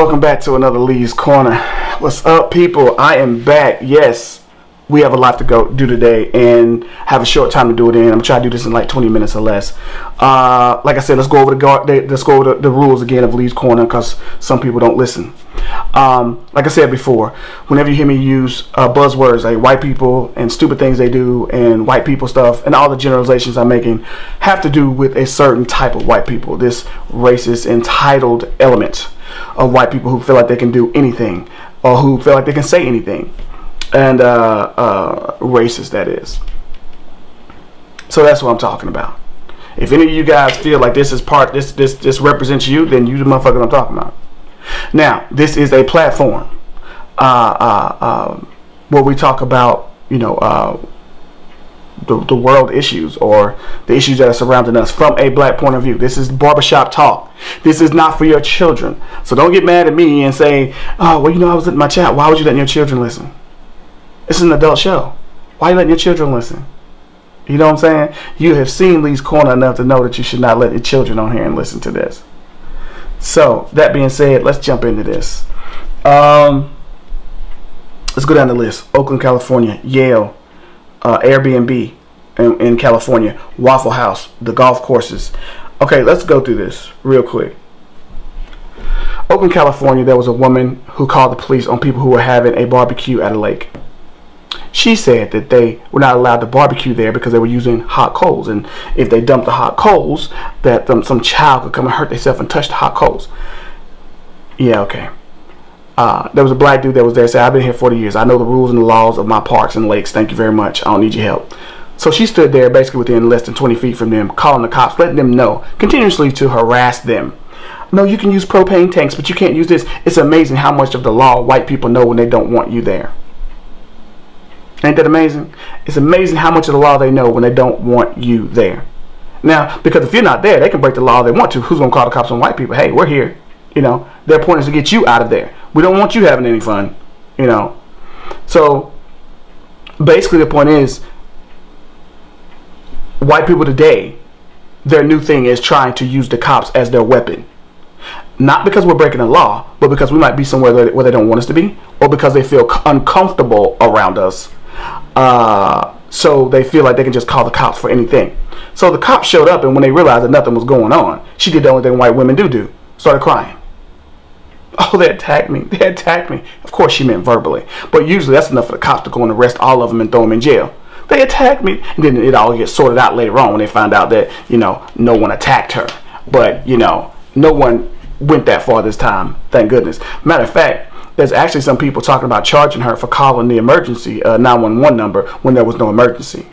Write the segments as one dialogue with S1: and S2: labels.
S1: Welcome back to another Lee's Corner. What's up, people? I am back. Yes, we have a lot to go do today and have a short time to do it in. I'm trying to do this in like 20 minutes or less. Like I said, let's go over the rules again of Lee's Corner because some people don't listen. Like I said before, whenever you hear me use buzzwords like white people and stupid things they do and white people stuff and all the generalizations I'm making have to do with a certain type of white people, this racist, entitled element of white people who feel like they can do anything or who feel like they can say anything, and racist, that is. So that's what I'm talking about. If any of you guys feel like this represents you, then you the motherfuckers I'm talking about. Now, this is a platform where we talk about, the world issues or the issues that are surrounding us from a black point of view. This is barbershop talk. This is not for your children. So don't get mad at me and say, oh, well, I was letting my child. Why would you let your children listen? This is an adult show. Why are you letting your children listen? You know what I'm saying? You have seen Lee's Corner enough to know that you should not let your children on here and listen to this. So, that being said, let's jump into this. Let's go down the list. Oakland, California. Yale. Airbnb in California. Waffle House. The golf courses. Okay, let's go through this real quick. Oakland, California, there was a woman who called the police on people who were having a barbecue at a lake. She said that they were not allowed to barbecue there because they were using hot coals, and if they dumped the hot coals, that some child could come and hurt themselves and touch the hot coals. Yeah, okay. There was a black dude that was there, said, I've been here 40 years. I know the rules and the laws of my parks and lakes. Thank you very much. I don't need your help. So she stood there basically within less than 20 feet from them, calling the cops, letting them know, continuously to harass them. No, you can use propane tanks, but you can't use this. It's amazing how much of the law white people know when they don't want you there. Ain't that amazing? It's amazing how much of the law they know when they don't want you there. Now, because if you're not there, they can break the law they want to. Who's going to call the cops on white people? Hey, we're here. Their point is to get you out of there. We don't want you having any fun. So, basically the point is, white people today, their new thing is trying to use the cops as their weapon. Not because we're breaking the law, but because we might be somewhere where they don't want us to be, or because they feel uncomfortable around us. So they feel like they can just call the cops for anything. So the cops showed up, and when they realized that nothing was going on, she did the only thing white women do. Started crying. Oh, they attacked me. They attacked me. Of course she meant verbally. But usually that's enough for the cops to go and arrest all of them and throw them in jail. They attacked me. And then it all gets sorted out later on when they found out that, no one attacked her. But, no one went that far this time. Thank goodness. Matter of fact, there's actually some people talking about charging her for calling the emergency 911 number when there was no emergency.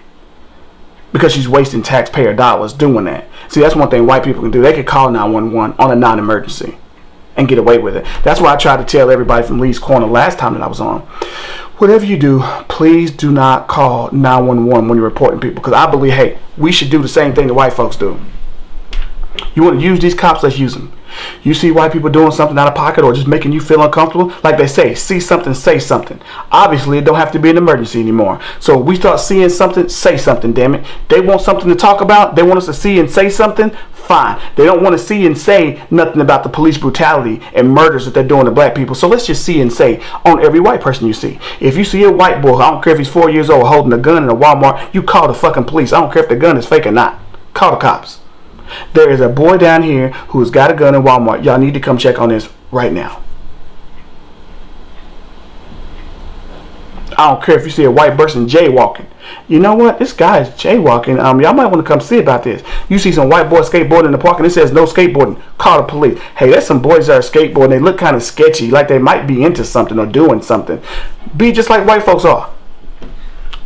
S1: Because she's wasting taxpayer dollars doing that. See, that's one thing white people can do. They could call 911 on a non-emergency and get away with it. That's why I tried to tell everybody from Lee's Corner last time that I was on. Whatever you do, please do not call 911 when you're reporting people. Because I believe, hey, we should do the same thing that white folks do. You want to use these cops, let's use them. You see white people doing something out of pocket or just making you feel uncomfortable, like they say, see something, say something. Obviously, it don't have to be an emergency anymore. So we start seeing something, say something, damn it. They want something to talk about. They want us to see and say something. Fine. They don't want to see and say nothing about the police brutality and murders that they're doing to black people. So let's just see and say on every white person you see. If you see a white boy, I don't care if he's 4 years old, holding a gun in a Walmart, you call the fucking police. I don't care if the gun is fake or not. Call the cops. There is a boy down here who's got a gun in Walmart. Y'all need to come check on this right now. I don't care if you see a white person jaywalking. You know what? This guy is jaywalking. Y'all might want to come see about this. You see some white boy skateboarding in the park and it says no skateboarding. Call the police. Hey, there's some boys that are skateboarding. They look kind of sketchy, like they might be into something or doing something. Be just like white folks are.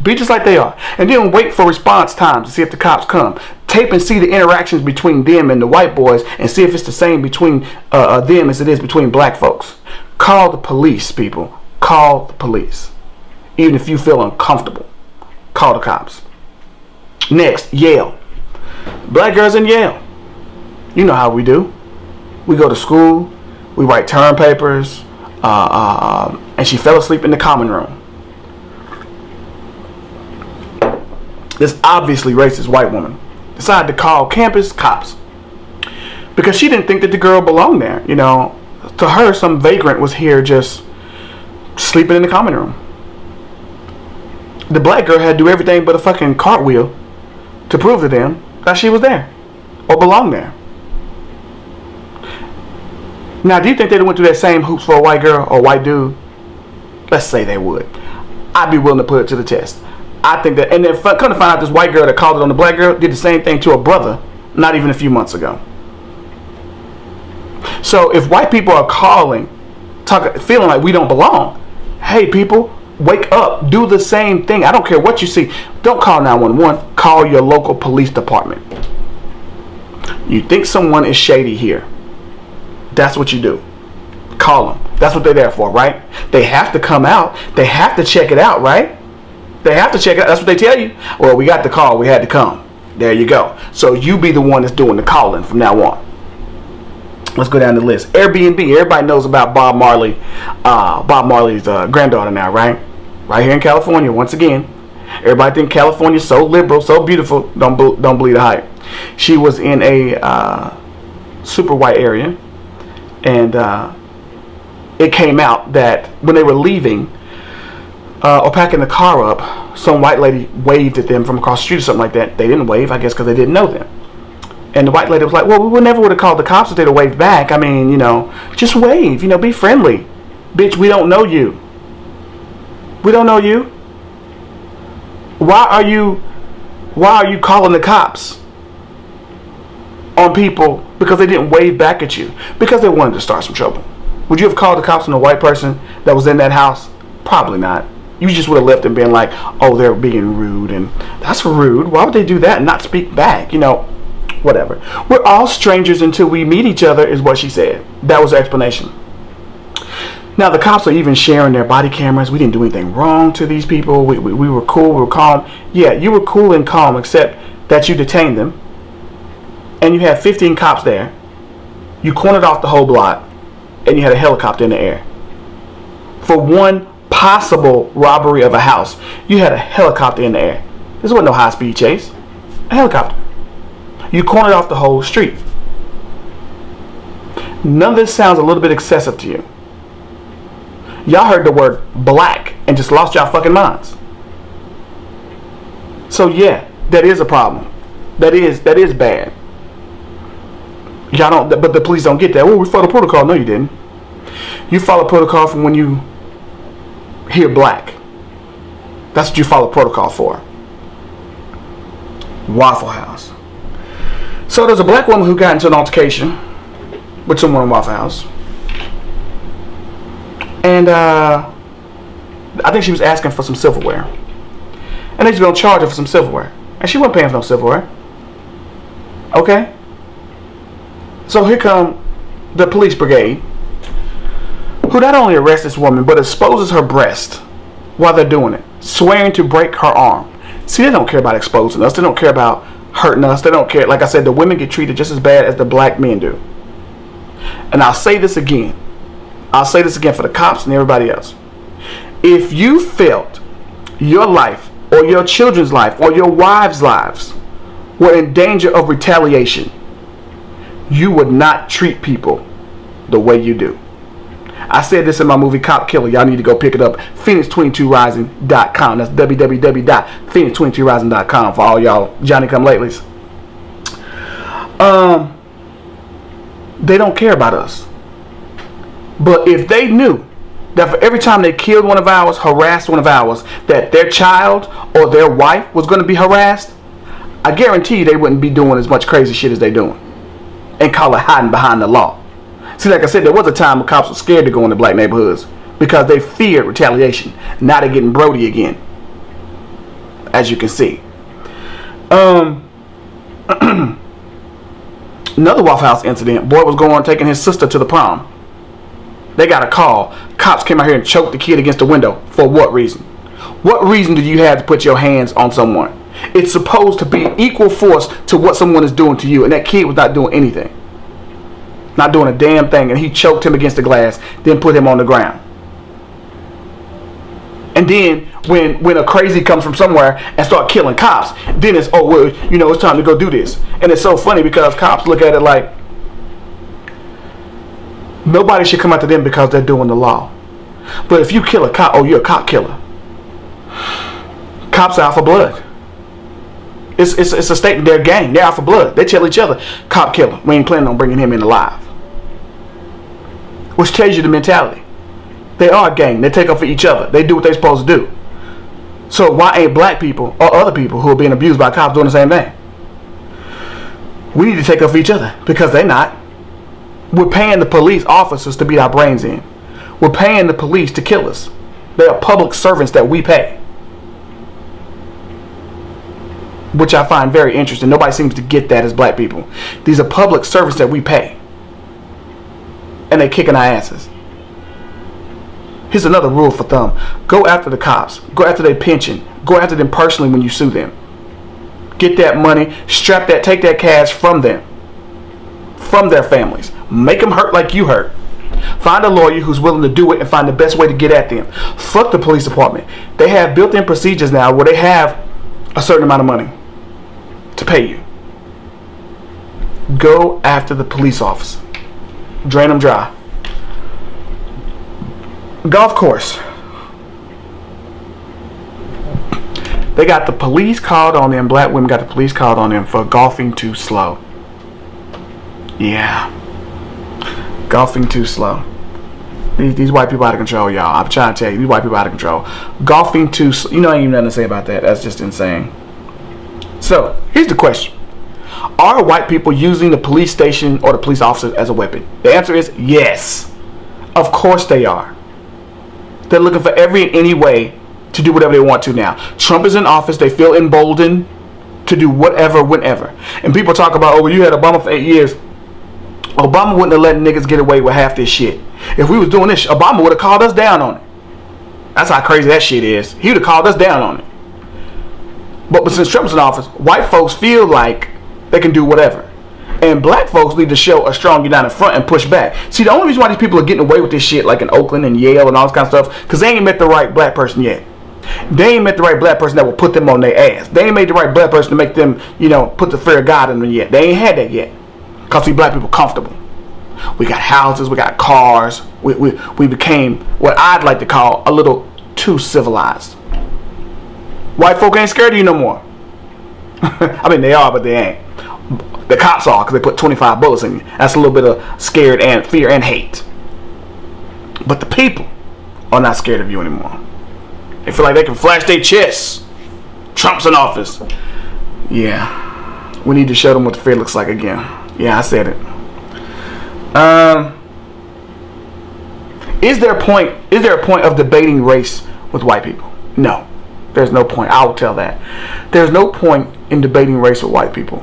S1: Be just like they are. And then wait for response times to see if the cops come. Tape and see the interactions between them and the white boys and see if it's the same between them as it is between black folks. Call the police, people. Call the police. Even if you feel uncomfortable, call the cops. Next, Yale. Black girls in Yale. You know how we do. We go to school. We write term papers. And she fell asleep in the common room. This obviously racist white woman decided to call campus cops because she didn't think that the girl belonged there. To her, some vagrant was here just sleeping in the common room. The black girl had to do everything but a fucking cartwheel to prove to them that she was there or belonged there. Now, do you think they went through that same hoops for a white girl or a white dude? Let's say they would. I'd be willing to put it to the test. I think that, and then come to find out, this white girl that called it on the black girl did the same thing to a brother not even a few months ago. So if white people are calling, feeling like we don't belong, hey people, wake up, do the same thing. I don't care what you see. Don't call 911. Call your local police department. You think someone is shady here, that's what you do. Call them. That's what they're there for, right? They have to come out. They have to check it out, right? They have to check it out. That's what they tell you. Well, we got the call. We had to come. There you go. So you be the one that's doing the calling from now on. Let's go down the list. Airbnb. Everybody knows about Bob Marley. Bob Marley's granddaughter now, right? Right here in California. Once again, everybody think California's so liberal, so beautiful. Don't believe the hype. She was in a super white area, and it came out that when they were leaving or packing the car up, some white lady waved at them from across the street or something like that. They didn't wave, I guess, because they didn't know them. And the white lady was like, well, we never would have called the cops if they'd have waved back. I mean, just wave, be friendly. Bitch, we don't know you. We don't know you. Why are you calling the cops on people because they didn't wave back at you? Because they wanted to start some trouble. Would you have called the cops on a white person that was in that house? Probably not. You just would have left them being like, oh, they're being rude, and that's rude. Why would they do that and not speak back? Whatever. We're all strangers until we meet each other, is what she said. That was her explanation. Now, the cops are even sharing their body cameras. We didn't do anything wrong to these people. We were cool. We were calm. Yeah, you were cool and calm, except that you detained them. And you had 15 cops there. You cornered off the whole block. And you had a helicopter in the air. For one possible robbery of a house, you had a helicopter in the air. This wasn't no high-speed chase. A helicopter. You cornered off the whole street. None of this sounds a little bit excessive to you. Y'all heard the word black and just lost y'all fucking minds. So yeah, that is a problem. That is bad. Y'all don't, but the police don't get that. Oh, we followed protocol. No, you didn't. You follow protocol from when you hear black. That's what you follow protocol for. Waffle House. So there's a black woman who got into an altercation with someone in Waffle House. And I think she was asking for some silverware. And they just gonna charge her for some silverware. And she wasn't paying for no silverware. Okay? So here come the police brigade, who not only arrests this woman, but exposes her breast while they're doing it, swearing to break her arm. See, they don't care about exposing us. They don't care about hurting us. They don't care. Like I said, the women get treated just as bad as the black men do. And I'll say this again. I'll say this again for the cops and everybody else. If you felt your life or your children's life or your wives' lives were in danger of retaliation, you would not treat people the way you do. I said this in my movie Cop Killer. Y'all need to go pick it up. Phoenix22rising.com. That's www.phoenix22rising.com for all y'all Johnny come latelys. They don't care about us. But if they knew that for every time they killed one of ours, harassed one of ours, that their child or their wife was going to be harassed, I guarantee you they wouldn't be doing as much crazy shit as they doing and call it hiding behind the law. See, like I said, there was a time when cops were scared to go into black neighborhoods because they feared retaliation. Now they're getting Brody again, as you can see. Another Waffle House incident. Boy was taking his sister to the prom. They got a call. Cops came out here and choked the kid against the window. For what reason? What reason do you have to put your hands on someone? It's supposed to be equal force to what someone is doing to you, and that kid was not doing anything. Not doing a damn thing, and he choked him against the glass, then put him on the ground. And then when a crazy comes from somewhere and start killing cops, then it's, oh, well, it's time to go do this. And it's so funny because cops look at it like, Nobody should come after them because they're doing the law. But if you kill a cop, oh, you're a cop killer. Cops are out for blood. It's a statement. They're a gang. They're out for blood. They tell each other, cop killer. We ain't planning on bringing him in alive. Which tells you the mentality. They are a gang. They take up for each other. They do what they're supposed to do. So why ain't black people or other people who are being abused by cops doing the same thing? We need to take up for each other because they're not. We're paying the police officers to beat our brains in. We're paying the police to kill us. They are public servants that we pay. Which I find very interesting. Nobody seems to get that as black people. These are public servants that we pay. And they kicking our asses. Here's another rule for thumb. Go after the cops. Go after their pension. Go after them personally when you sue them. Get that money. Strap that. Take that cash from them. From their families. Make them hurt like you hurt. Find a lawyer who's willing to do it and find the best way to get at them. Fuck the police department. They have built-in procedures now where they have a certain amount of money to pay you. Go after the police officer. Drain them dry. Golf course. They got the police called on them. Black women got the police called on them for golfing too slow. Yeah. Golfing too slow. These white people out of control, y'all. I'm trying to tell you, these white people out of control. Golfing too slow. You know, I ain't even nothing to say about that. That's just insane. So, here's the question. Are white people using the police station or the police officers as a weapon? The answer is yes. Of course they are. They're looking for every and any way to do whatever they want to now. Trump is in office. They feel emboldened to do whatever, whenever. And people talk about, oh, well, you had Obama for 8 years. Obama wouldn't have let niggas get away with half this shit. If we was doing this, Obama would have called us down on it. That's how crazy that shit is. He would have called us down on it. But since Trump's in office, white folks feel like they can do whatever. And black folks need to show a strong united front and push back. See, the only reason why these people are getting away with this shit, like in Oakland and Yale and all this kind of stuff, because they ain't met the right black person yet. They ain't met the right black person that will put them on their ass. They ain't made the right black person to make them, put the fear of God in them yet. They ain't had that yet. Because see, black people comfortable. We got houses, we got cars. We became what I'd like to call a little too civilized. White folk ain't scared of you no more. I mean, they are, but they ain't. The cops are, because they put 25 bullets in you. That's a little bit of scared and fear and hate. But the people are not scared of you anymore. They feel like they can flash their chests. Trump's in office. Yeah. We need to show them what the fear looks like again. Yeah, I said it. Is there a point of debating race with white people? No. There's no point. I will tell that. There's no point in debating race with white people.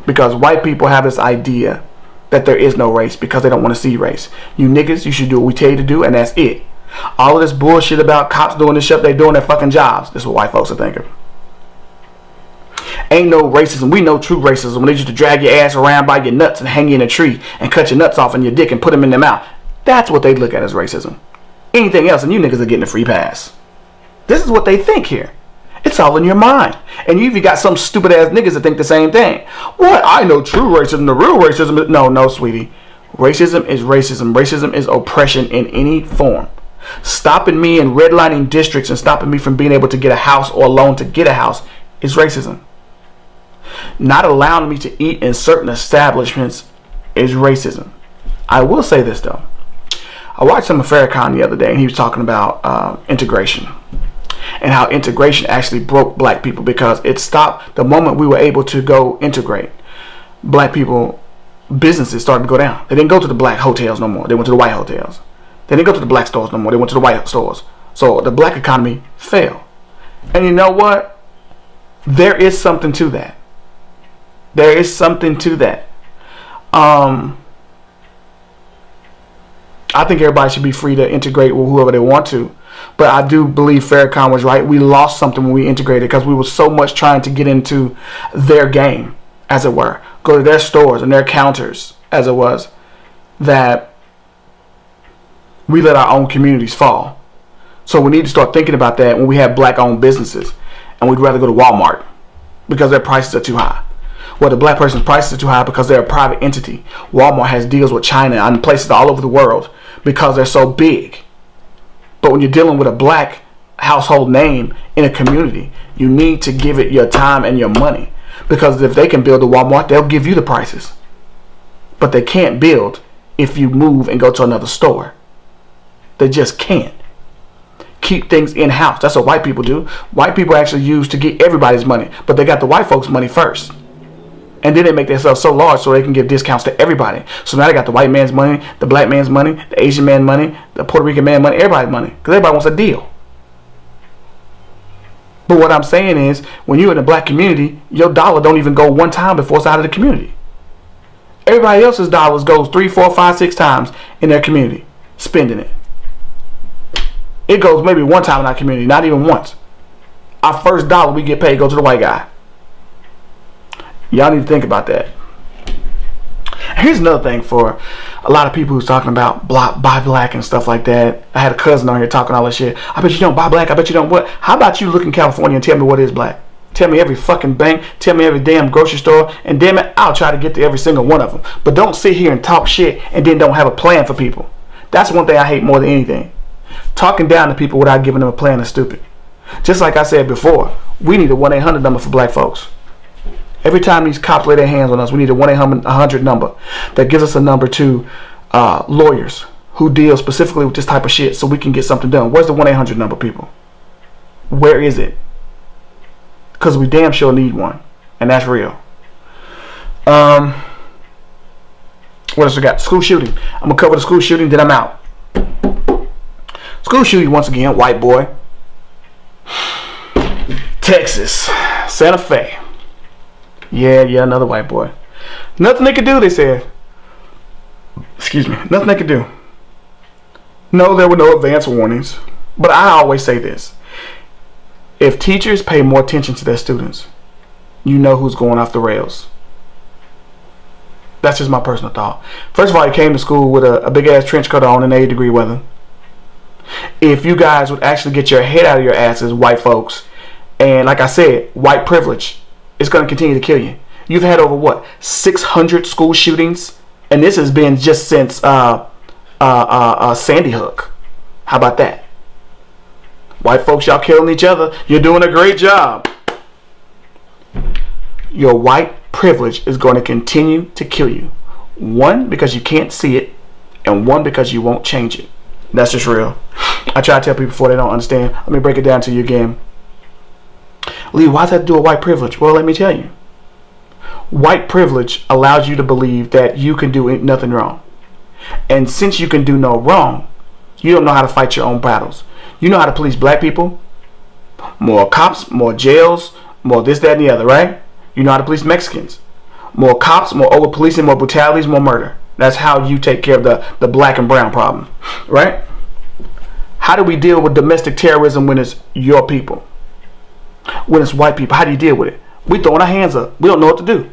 S1: Because white people have this idea that there is no race because they don't want to see race. You niggas, you should do what we tell you to do, and that's it. All of this bullshit about cops doing this shit, they doing their fucking jobs. This is what white folks are thinking. Ain't no racism. We know true racism when they used to drag your ass around by your nuts and hang you in a tree and cut your nuts off in your dick and put them in their mouth. That's what they look at as racism. Anything else, and you niggas are getting a free pass. This is what they think here. It's all in your mind. And you even got some stupid ass niggas that think the same thing. What? I know true racism. The real racism is... No, sweetie. Racism is racism. Racism is oppression in any form. Stopping me in redlining districts and stopping me from being able to get a house or a loan to get a house is racism. Not allowing me to eat in certain establishments is racism. I will say this though. I watched some of Farrakhan the other day and he was talking about integration. And how integration actually broke black people because it stopped the moment we were able to go integrate. Black people, businesses started to go down. They didn't go to the black hotels no more. They went to the white hotels. They didn't go to the black stores no more. They went to the white stores. So the black economy fell. And you know what? There is something to that. There is something to that. I think everybody should be free to integrate with whoever they want to. But I do believe Farrakhan was right. We lost something when we integrated because we were so much trying to get into their game, as it were. Go to their stores and their counters, as it was, that we let our own communities fall. So we need to start thinking about that when we have black-owned businesses. And we'd rather go to Walmart because their prices are too high. Well, the black person's prices are too high because they're a private entity. Walmart has deals with China and places all over the world because they're so big. But when you're dealing with a black household name in a community, you need to give it your time and your money. Because if they can build a Walmart, they'll give you the prices. But they can't build if you move and go to another store. They just can't. Keep things in-house. That's what white people do. White people actually use to get everybody's money. But they got the white folks' money first. And then they make themselves so large so they can give discounts to everybody. So now they got the white man's money, the black man's money, the Asian man's money, the Puerto Rican man's money, everybody's money. Because everybody wants a deal. But what I'm saying is, when you're in the black community, your dollar don't even go one time before it's out of the community. Everybody else's dollars goes 3, 4, 5, 6 times in their community, spending it. It goes maybe one time in our community, not even once. Our first dollar we get paid goes to the white guy. Y'all need to think about that. Here's another thing for a lot of people who's talking about buy black and stuff like that. I had a cousin on here talking all this shit. I bet you don't buy black. I bet you don't what? How about you look in California and tell me what is black? Tell me every fucking bank. Tell me every damn grocery store. And damn it, I'll try to get to every single one of them. But don't sit here and talk shit and then don't have a plan for people. That's one thing I hate more than anything. Talking down to people without giving them a plan is stupid. Just like I said before, we need a 1-800 number for black folks. Every time these cops lay their hands on us, we need a 1-800 number that gives us a number to lawyers who deal specifically with this type of shit so we can get something done. Where's the 1-800 number, people? Where is it? Because we damn sure need one. And that's real. What else we got? School shooting. I'm going to cover the school shooting, then I'm out. School shooting, once again, white boy. Texas. Santa Fe. Yeah, another white boy. Nothing they could do, they said. Excuse me. Nothing they could do. No, there were no advance warnings. But I always say this. If teachers pay more attention to their students, you know who's going off the rails. That's just my personal thought. First of all, he came to school with a big-ass trench coat on in 80-degree weather. If you guys would actually get your head out of your asses, white folks, and like I said, white privilege, it's going to continue to kill you. You've had over, what, 600 school shootings? And this has been just since Sandy Hook. How about that? White folks, y'all killing each other. You're doing a great job. Your white privilege is going to continue to kill you. One, because you can't see it. And one, because you won't change it. That's just real. I try to tell people before they don't understand. Let me break it down to you again. Lee, why does that do a white privilege? Well, let me tell you. White privilege allows you to believe that you can do nothing wrong. And since you can do no wrong, you don't know how to fight your own battles. You know how to police black people. More cops, more jails, more this, that, and the other, right? You know how to police Mexicans. More cops, more over policing, more brutalities, more murder. That's how you take care of the black and brown problem, right? How do we deal with domestic terrorism when it's your people? When it's white people, how do you deal with it? We throwing our hands up. We don't know what to do.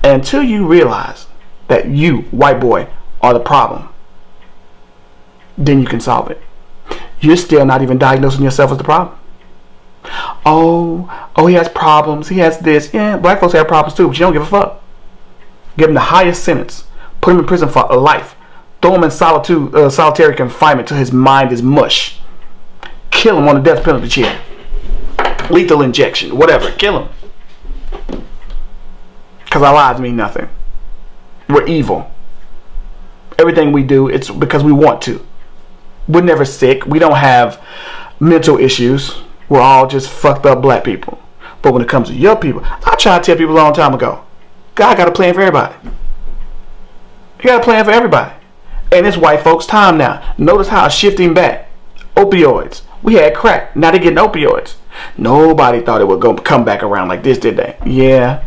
S1: Until you realize that you, white boy, are the problem, then you can solve it. You're still not even diagnosing yourself as the problem. Oh, he has problems. He has this. Yeah, black folks have problems too, but you don't give a fuck. Give him the highest sentence. Put him in prison for life. Throw him in solitary confinement till his mind is mush. Kill him on the death penalty chair. Lethal injection, whatever. Kill him. Because our lives mean nothing. We're evil. Everything we do, it's because we want to. We're never sick. We don't have mental issues. We're all just fucked up black people. But when it comes to your people, I tried to tell people a long time ago, God got a plan for everybody. He got a plan for everybody. And it's white folks' time now. Notice how it's shifting back. Opioids. We had crack. Now they're getting opioids. Nobody thought it would come back around like this, did they? Yeah.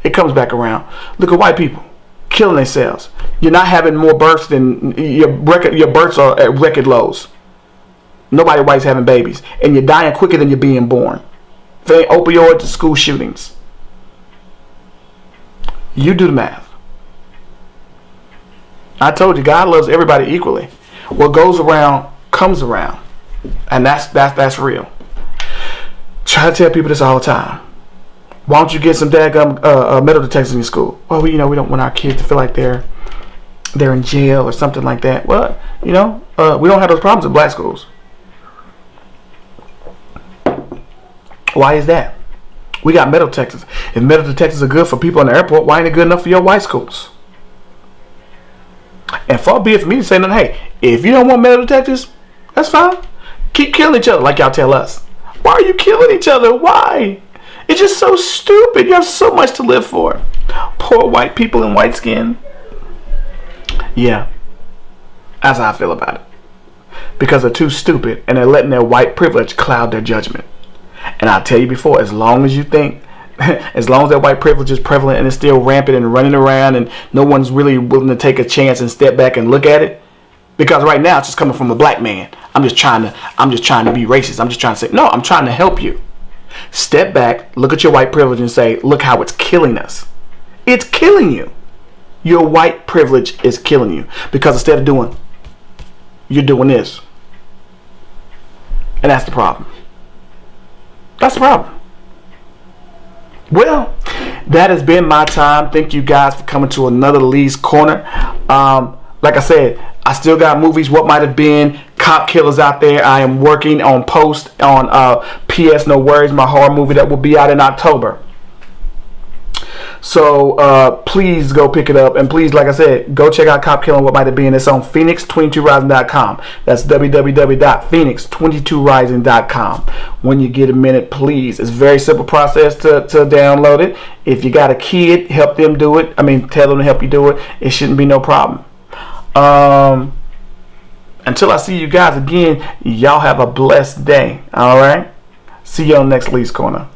S1: It comes back around. Look at white people killing themselves. You're not having more births than your births are at record lows. Nobody white's having babies. And you're dying quicker than you're being born. If it ain't opioids, school shootings. You do the math. I told you, God loves everybody equally. What goes around comes around. And that's real. Try to tell people this all the time. Why don't you get some daggum metal detectors in your school? Well, we don't want our kids to feel like they're in jail or something like that. Well, we don't have those problems in black schools. Why is that? We got metal detectors. If metal detectors are good for people in the airport, why ain't it good enough for your white schools? And far be it for me to say, hey, if you don't want metal detectors, that's fine. Keep killing each other like y'all tell us. Why are you killing each other? Why? It's just so stupid. You have so much to live for. Poor white people in white skin. Yeah, that's how I feel about it. Because they're too stupid and they're letting their white privilege cloud their judgment. And I'll tell you before, as long as you think, as long as that white privilege is prevalent and it's still rampant and running around and no one's really willing to take a chance and step back and look at it, because right now it's just coming from a black man. I'm just trying to be racist. I'm just trying to say, no, I'm trying to help you. Step back, look at your white privilege and say, look how it's killing us. It's killing you. Your white privilege is killing you. Because instead of you're doing this. And that's the problem. That's the problem. Well, that has been my time. Thank you guys for coming to another Lee's Corner. Like I said, I still got movies, What Might Have Been, Cop Killers out there. I am working on post on P.S. No Worries, my horror movie that will be out in October. So please go pick it up. And please, like I said, go check out Cop Killing What Might Have Been. It's on Phoenix22rising.com. That's www.phoenix22rising.com. When you get a minute, please. It's a very simple process to download it. If you got a kid, help them do it. Tell them to help you do it. It shouldn't be no problem. Until I see you guys again, y'all have a blessed day. All right? See you on next Lee's Corner.